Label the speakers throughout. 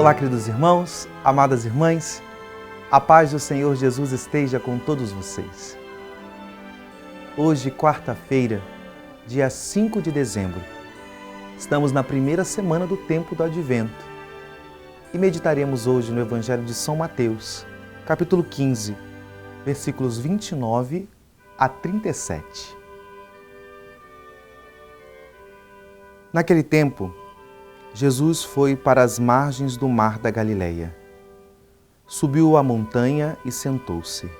Speaker 1: Olá, queridos irmãos, amadas irmãs, a paz do Senhor Jesus esteja com todos vocês. Hoje, quarta-feira, dia 5 de dezembro, estamos na primeira semana do tempo do Advento e meditaremos hoje no Evangelho de São Mateus, capítulo 15, versículos 29 a 37. Naquele tempo, Jesus foi para as margens do mar da Galileia. Subiu a montanha e sentou-se.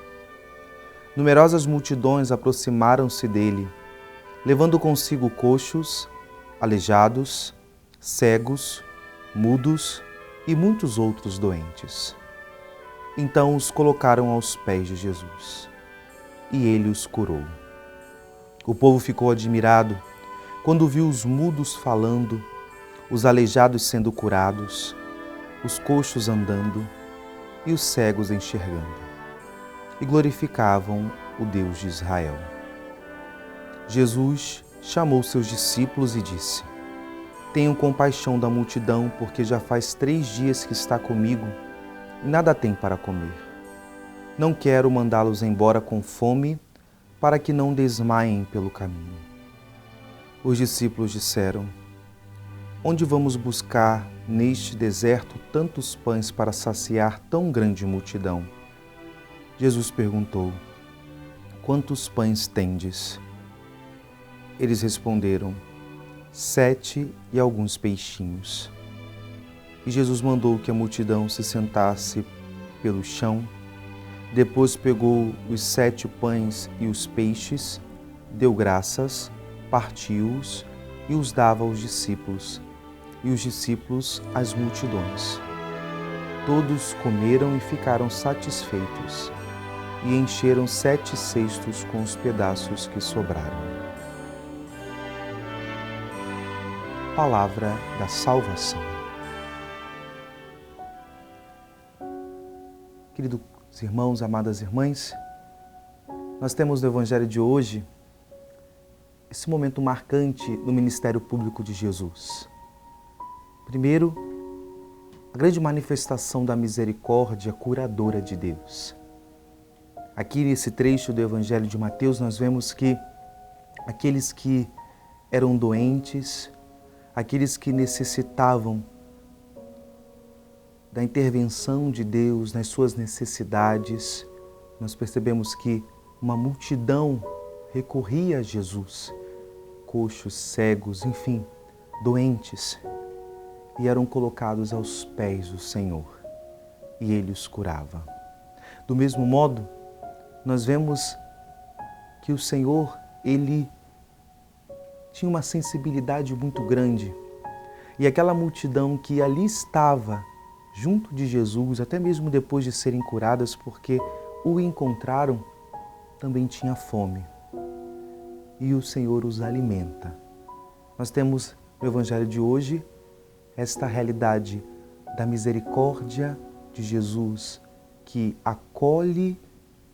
Speaker 1: Numerosas multidões aproximaram-se dele, levando consigo coxos, aleijados, cegos, mudos e muitos outros doentes. Então os colocaram aos pés de Jesus, e ele os curou. O povo ficou admirado quando viu os mudos falando, os aleijados sendo curados, os coxos andando e os cegos enxergando, e glorificavam o Deus de Israel. Jesus chamou seus discípulos e disse: Tenham compaixão da multidão, porque já faz 3 dias que está comigo e nada tem para comer. Não quero mandá-los embora com fome, para que não desmaiem pelo caminho. Os discípulos disseram: Onde vamos buscar neste deserto tantos pães para saciar tão grande multidão? Jesus perguntou: Quantos pães tendes? Eles responderam: 7 e alguns peixinhos. E Jesus mandou que a multidão se sentasse pelo chão. Depois pegou os 7 pães e os peixes, deu graças, partiu-os e os dava aos discípulos, e os discípulos às multidões. Todos comeram e ficaram satisfeitos, e encheram 7 cestos com os pedaços que sobraram. Palavra da salvação. Queridos irmãos, amadas irmãs, nós temos no Evangelho de hoje esse momento marcante no ministério público de Jesus. Primeiro, a grande manifestação da misericórdia curadora de Deus. Aqui nesse trecho do Evangelho de Mateus, nós vemos que aqueles que eram doentes, aqueles que necessitavam da intervenção de Deus nas suas necessidades, nós percebemos que uma multidão recorria a Jesus, coxos, cegos, enfim, doentes, e eram colocados aos pés do Senhor, e Ele os curava. Do mesmo modo, nós vemos que o Senhor, Ele tinha uma sensibilidade muito grande, e aquela multidão que ali estava, junto de Jesus, até mesmo depois de serem curadas, porque o encontraram, também tinha fome. E o Senhor os alimenta. Nós temos no Evangelho de hoje esta realidade da misericórdia de Jesus, que acolhe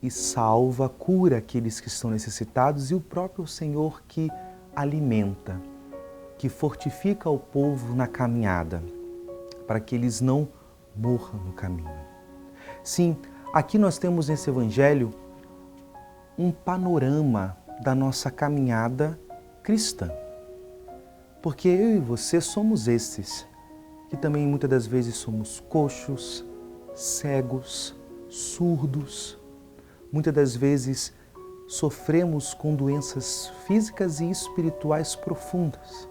Speaker 1: e salva, cura aqueles que estão necessitados, e o próprio Senhor que alimenta, que fortifica o povo na caminhada, para que eles não morram no caminho. Sim, aqui nós temos nesse Evangelho um panorama da nossa caminhada cristã. Porque eu e você somos esses, que também muitas das vezes somos coxos, cegos, surdos. Muitas das vezes sofremos com doenças físicas e espirituais profundas.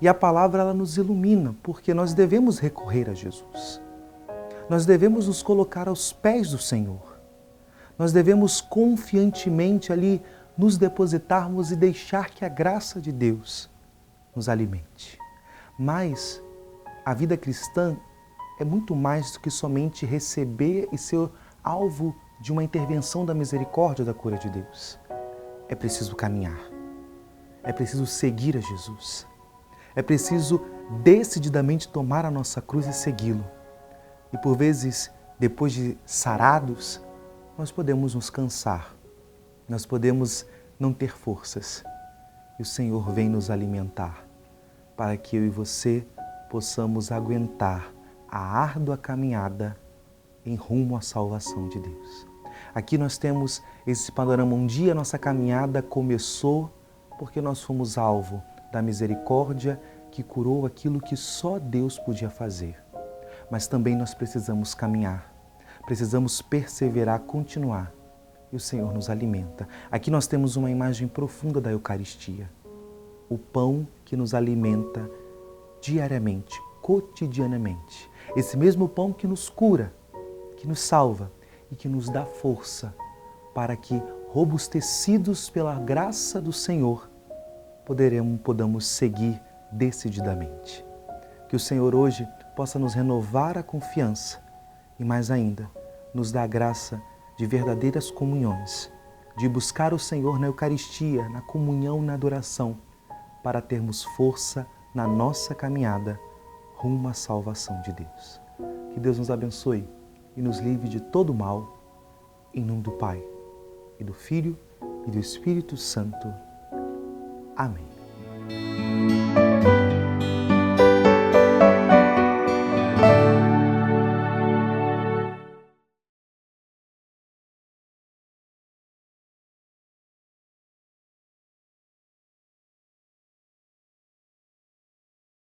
Speaker 1: E a palavra ela nos ilumina, porque nós devemos recorrer a Jesus. Nós devemos nos colocar aos pés do Senhor. Nós devemos confiantemente ali nos depositarmos e deixar que a graça de Deus nos alimente. Mas a vida cristã é muito mais do que somente receber e ser alvo de uma intervenção da misericórdia da cura de Deus. É preciso caminhar. É preciso seguir a Jesus. É preciso decididamente tomar a nossa cruz e segui-lo. E por vezes, depois de sarados, nós podemos nos cansar. Nós podemos não ter forças. E o Senhor vem nos alimentar, para que eu e você possamos aguentar a árdua caminhada em rumo à salvação de Deus. Aqui nós temos esse panorama. Um dia nossa caminhada começou porque nós fomos alvo da misericórdia que curou aquilo que só Deus podia fazer. Mas também nós precisamos caminhar, precisamos perseverar, continuar. E o Senhor nos alimenta. Aqui nós temos uma imagem profunda da Eucaristia. O pão que nos alimenta diariamente, cotidianamente. Esse mesmo pão que nos cura, que nos salva e que nos dá força para que, robustecidos pela graça do Senhor, podamos seguir decididamente. Que o Senhor hoje possa nos renovar a confiança e, mais ainda, nos dar a graça de verdadeiras comunhões, de buscar o Senhor na Eucaristia, na comunhão, na adoração, para termos força na nossa caminhada rumo à salvação de Deus. Que Deus nos abençoe e nos livre de todo mal, em nome do Pai, e do Filho, e do Espírito Santo. Amém.